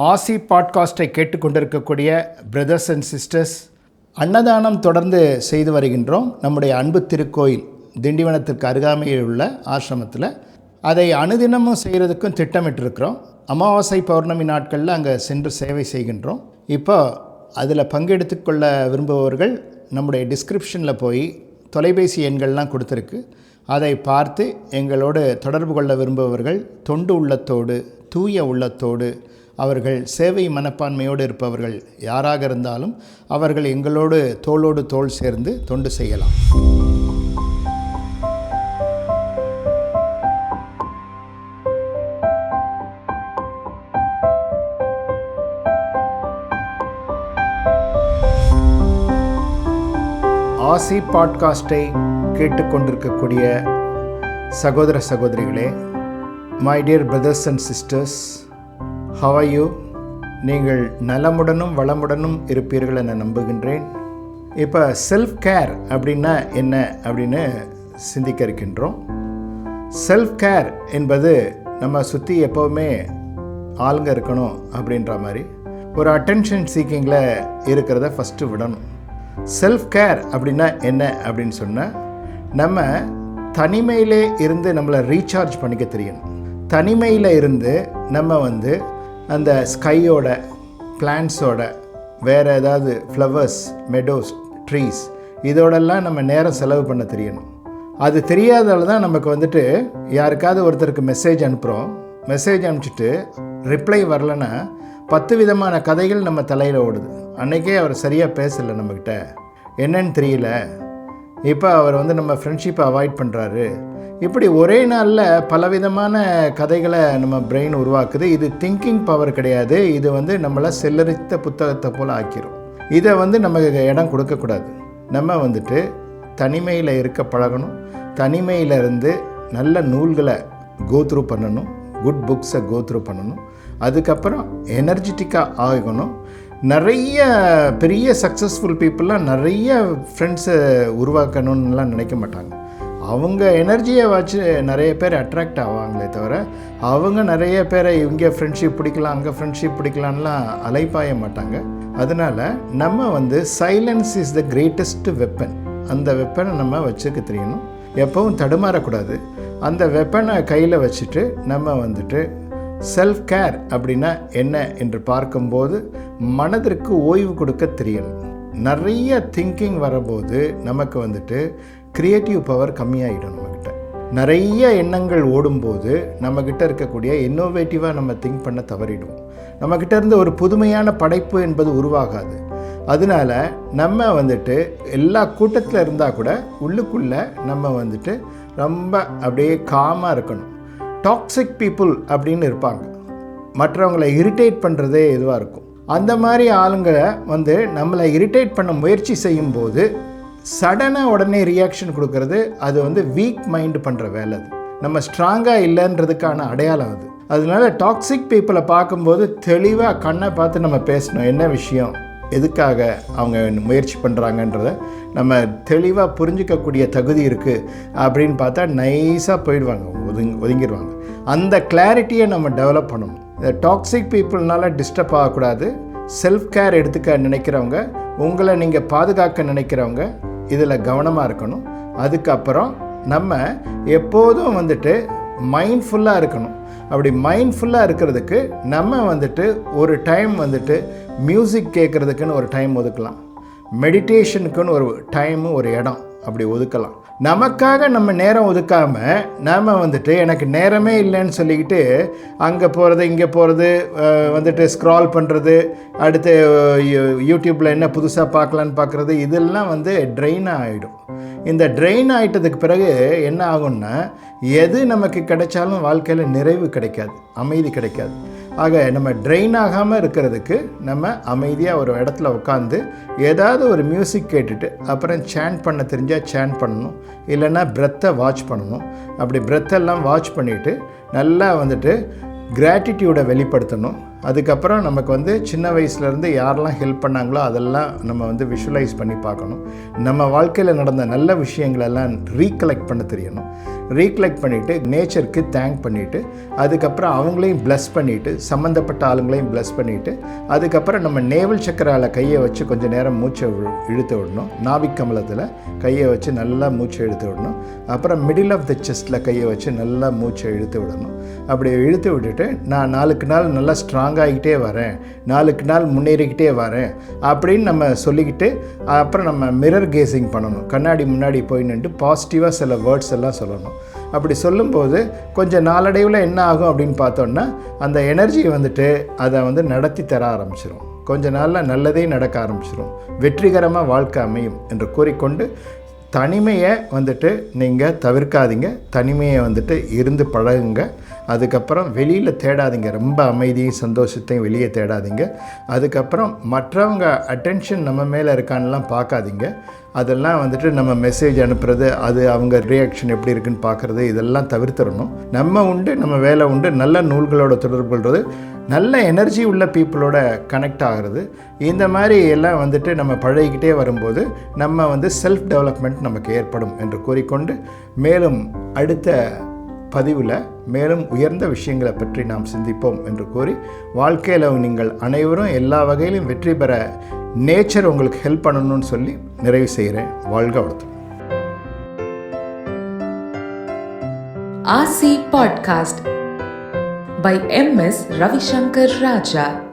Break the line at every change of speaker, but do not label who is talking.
ஆசி பாட்காஸ்ட்டை கேட்டுக்கொண்டிருக்கக்கூடிய brothers and sisters, அன்னதானம் தொடர்ந்து செய்து வருகின்றோம். நம்முடைய அன்பு திருக்கோயில் திண்டிவனத்திற்கு அருகாமையில் உள்ள ஆசிரமத்தில் அதை அனுதினமும் செய்கிறதுக்கும் திட்டமிட்டிருக்கிறோம். அமாவாசை பௌர்ணமி நாட்களில் அங்கே சென்று சேவை செய்கின்றோம். இப்போ அதில் பங்கெடுத்துக்கொள்ள விரும்புபவர்கள் நம்முடைய டிஸ்கிரிப்ஷனில் போய் தொலைபேசி எண்கள்லாம் கொடுத்துருக்கு. அதை பார்த்து எங்களோடு தொடர்பு கொள்ள விரும்புபவர்கள் தொண்டு உள்ளத்தோடு, தூய உள்ளத்தோடு, அவர்கள் சேவை மனப்பான்மையோடு இருப்பவர்கள் யாராக இருந்தாலும் அவர்கள் எங்களோடு தோளோடு தோள் சேர்ந்து தொண்டு செய்யலாம். ஆசி பாட்காஸ்ட்டை கேட்டுக்கொண்டிருக்கக்கூடிய சகோதர சகோதரிகளே, my dear brothers and sisters, how are you? நீங்கள் நலமுடனும் வளமுடனும் இருப்பீர்கள் என நம்புகின்றேன். இப்போ செல்ஃப் கேர் அப்படின்னா என்ன அப்படின்னு சிந்திக்க இருக்கின்றோம். செல்ஃப் கேர் என்பது நம்ம சுற்றி எப்போவுமே ஆளுங்க இருக்கணும் அப்படின்ற மாதிரி ஒரு அட்டென்ஷன் சீக்கிங்கில் இருக்கிறத ஃபஸ்ட்டு விடணும். செல்ஃப் கேர் அப்படின்னா என்ன அப்படின்னு சொன்னால், நம்ம தனிமையிலே இருந்து நம்மளை ரீசார்ஜ் பண்ணிக்க தெரியணும். தனிமையில் இருந்து நம்ம அந்த ஸ்கையோட, பிளான்ட்ஸோட, வேறு ஏதாவது ஃப்ளவர்ஸ், மெடோஸ், ட்ரீஸ், இதோடெல்லாம் நம்ம நேரம் செலவு பண்ண தெரியணும். அது தெரியாதால தான் நமக்கு யாருக்காவது ஒருத்தருக்கு மெசேஜ் அனுப்புகிறோம். மெசேஜ் அனுப்பிச்சிட்டு ரிப்ளை வரலன்னா 10 விதமான கதைகள் நம்ம தலையில் ஓடுது. அன்றைக்கே அவர் சரியாக பேசலை, நம்மக்கிட்ட என்னன்னு தெரியல, இப்போ அவர் நம்ம ஃப்ரெண்ட்ஷிப்பை அவாய்ட் பண்ணுறாரு. இப்படி ஒரே நாளில் பலவிதமான கதைகளை நம்ம பிரெயின் உருவாக்குது. இது திங்கிங் பவர் கிடையாது. இது நம்மளை செல்லரித்த புத்தகத்தை போல் ஆக்கிரும். இதை நமக்கு இடம் கொடுக்கக்கூடாது. நம்ம தனிமையில் இருக்க பழகணும். தனிமையில் இருந்து நல்ல நூல்களை கோத்ரூ பண்ணணும், குட் புக்ஸை கோத்ரூ பண்ணணும். அதுக்கப்புறம் எனர்ஜெட்டிக்காக ஆகணும். நிறைய பெரிய சக்ஸஸ்ஃபுல் பீப்புளெலாம் நிறைய ஃப்ரெண்ட்ஸை உருவாக்கணும்னுலாம் நினைக்க மாட்டாங்க. அவங்க எனர்ஜியை வச்சு நிறைய பேர் அட்ராக்ட் ஆவாங்களே தவிர, அவங்க நிறைய பேரை இங்கே ஃப்ரெண்ட்ஷிப் பிடிக்கலாம், அங்கே ஃப்ரெண்ட்ஷிப் பிடிக்கலான்லாம் அலைப்பாய மாட்டாங்க. அதனால் நம்ம silence is the greatest weapon. அந்த வெப்பனை நம்ம வச்சுக்க தெரியணும். எப்பவும் தடுமாறக்கூடாது. அந்த வெப்பனை கையில் வச்சுட்டு நம்ம செல்ஃப் கேர் அப்படின்னா என்ன என்று பார்க்கும்போது மனதிற்கு ஓய்வு கொடுக்க தெரியணும். நிறைய திங்கிங் வரும்போது நமக்கு க்ரியேட்டிவ் பவர் கம்மியாகிடும். நம்மக்கிட்ட நிறைய எண்ணங்கள் ஓடும்போது நம்மக்கிட்ட இருக்கக்கூடிய இன்னோவேட்டிவாக நம்ம திங்க் பண்ண தவறிடுவோம். நம்மக்கிட்ட இருந்து ஒரு புதுமையான படைப்பு என்பது உருவாகாது. அதனால நம்ம எல்லா கூட்டத்தில் இருந்தால் கூட உள்ளுக்குள்ளே நம்ம ரொம்ப அப்படியே காமாக இருக்கணும். டாக்ஸிக் பீப்புள் அப்படின்னு இருப்பாங்க. மற்றவங்களை இரிட்டேட் பண்ணுறதே இதுவாக இருக்கும். அந்த மாதிரி ஆளுங்களை நம்மளை இரிட்டேட் பண்ண முயற்சி செய்யும்போது சடனாக உடனே ரியாக்ஷன் கொடுக்கறது, அது வீக் மைண்டு பண்ணுற வேலை. அது நம்ம ஸ்ட்ராங்காக இல்லைன்றதுக்கான அடையாளம் அது. அதனால டாக்ஸிக் பீப்புளை பார்க்கும்போது தெளிவாக கண்ணை பார்த்து நம்ம பேசணும். என்ன விஷயம், எதுக்காக அவங்க முயற்சி பண்ணுறாங்கன்றத நம்ம தெளிவாக புரிஞ்சிக்கக்கூடிய தகுதி இருக்குது அப்படின்னு பார்த்தா நைஸாக போயிடுவாங்க, ஒதுங்கிடுவாங்க. அந்த கிளாரிட்டியை நம்ம டெவலப் பண்ணணும். இந்த டாக்ஸிக் பீப்புள்னால டிஸ்டர்ப் ஆகக்கூடாது. செல்ஃப் கேர் எடுத்துக்க நினைக்கிறவங்க, உங்களை நீங்கள் பாதுகாக்க நினைக்கிறவங்க இதில் கவனமாக இருக்கணும். அதுக்கப்புறம் நம்ம எப்போதும் மைண்ட்ஃபுல்லாக இருக்கணும். அப்படி மைண்ட்ஃபுல்லாக இருக்கிறதுக்கு நம்ம ஒரு டைம் மியூசிக் கேட்குறதுக்குன்னு ஒரு டைம் ஒதுக்கலாம். மெடிடேஷனுக்குன்னு ஒரு டைமு, ஒரு இடம் அப்படி ஒதுக்கலாம். நமக்காக நம்ம நேரம் ஒதுக்காமல் நாம் எனக்கு நேரமே இல்லைன்னு சொல்லிக்கிட்டு அங்கே போகிறது, இங்கே போகிறது, ஸ்க்ரால் பண்ணுறது, அடுத்து யூடியூப்பில் என்ன புதுசாக பார்க்கலான்னு பார்க்குறது, இதெல்லாம் ட்ரெயின் ஆகிடும். இந்த ட்ரெயின் ஆகிட்டதுக்கு பிறகு என்ன ஆகும்னா, எது நமக்கு கிடைச்சாலும் வாழ்க்கையில் நிறைவு கிடைக்காது, அமைதி கிடைக்காது. ஆக நம்ம ட்ரெயின் ஆகாமல் இருக்கிறதுக்கு நம்ம அமைதியாக ஒரு இடத்துல உட்காந்து ஏதாவது ஒரு மியூசிக் கேட்டுட்டு அப்புறம் சேண்ட் பண்ண தெரிஞ்சால் சேண்ட் பண்ணணும். இல்லைன்னா பிரெத்தை வாட்ச் பண்ணணும். அப்படி பிரெத்தெல்லாம் வாட்ச் பண்ணிவிட்டு நல்லா கிராட்டிடியூடை வெளிப்படுத்தணும். அதுக்கப்புறம் நமக்கு வந்து சின்ன வயசுலேருந்து யாரெல்லாம் ஹெல்ப் பண்ணாங்களோ அதெல்லாம் நம்ம வந்து விஷுவலைஸ் பண்ணி பார்க்கணும். நம்ம வாழ்க்கையில் நடந்த நல்ல விஷயங்களெல்லாம் ரீகலெக்ட் பண்ண தெரியணும். ரீகலெக்ட் பண்ணிவிட்டு நேச்சருக்கு தேங்க் பண்ணிவிட்டு அதுக்கப்புறம் அவங்களையும் ப்ளஸ் பண்ணிவிட்டு சம்மந்தப்பட்ட ஆளுங்களையும் ப்ளஸ் பண்ணிவிட்டு அதுக்கப்புறம் நம்ம நேவல் சக்கரால் கையை வச்சு கொஞ்சம் நேரம் மூச்சை இழுத்து விடணும். நாபிக் கமலத்தில் கையை வச்சு நல்லா மூச்சை இழுத்து விடணும். அப்புறம் மிடில் ஆஃப் த செஸ்ட்டில் கையை வச்சு நல்லா மூச்சை இழுத்து விடணும். அப்படி இழுத்து விட்டுட்டு நான் நாளுக்கு நாள் நல்லா ஸ்ட்ராங்காகிக்கிட்டே வரேன், நாளுக்கு நாள் முன்னேறிக்கிட்டே வரேன் அப்படின்னு நம்ம சொல்லிக்கிட்டு அப்புறம் நம்ம மிரர் கேசிங் பண்ணணும். கண்ணாடி முன்னாடி போய் நின்று பாசிட்டிவாக சில வேர்ட்ஸ் எல்லாம் சொல்லணும். அப்படி சொல்லும்போது கொஞ்சம் நாளடைவில் என்ன ஆகும் அப்படின்னு பார்த்தோன்னா அந்த எனர்ஜியை வந்துட்டு அதை வந்து நடத்தி தர ஆரம்பிச்சிடும். கொஞ்ச நாளில் நல்லதே நடக்க ஆரம்பிச்சிடும். வெற்றிகரமாக வாழ்க்கை அமையும் என்று கூறிக்கொண்டு தனிமையை வந்துட்டு நீங்கள் தவிர்க்காதீங்க. தனிமையை வந்துட்டு இருந்து பழகுங்க. அதுக்கப்புறம் வெளியில் தேடாதீங்க. ரொம்ப அமைதியும் சந்தோஷத்தையும் வெளியே தேடாதீங்க. அதுக்கப்புறம் மற்றவங்க அட்டென்ஷன் நம்ம மேலே இருக்கான்லாம் பார்க்காதீங்க. அதெல்லாம் வந்துட்டு நம்ம மெசேஜ் அனுப்புறது, அது அவங்க ரியாக்ஷன் எப்படி இருக்குன்னு பார்க்குறது, இதெல்லாம் தவிர்த்துடணும். நம்ம உண்டு, நம்ம வேலை உண்டு, நல்ல நூல்களோட தொடர்பு கொள்வது, நல்ல எனர்ஜி உள்ள பீப்புளோட கனெக்ட் ஆகிறது, இந்த மாதிரி எல்லாம் வந்துட்டு நம்ம பழகிக்கிட்டே வரும்போது நம்ம வந்து செல்ஃப் டெவலப்மெண்ட் நமக்கு ஏற்படும் என்று கூறிக்கொண்டு மேலும் அடுத்த பதிவில் மேலும் உயர்ந்த விஷயங்களை பற்றி நாம் சிந்திப்போம் என்று கூறி வாழ்க்கையில் நீங்கள் அனைவரும் எல்லா வகையிலும் வெற்றி பெற நேச்சர் உங்களுக்கு ஹெல்ப் பண்ணணும்னு சொல்லி நிறைவு செய்கிறேன். வாழ்க வளத்துடன்.
RC Podcast by MS Ravishankar Raja.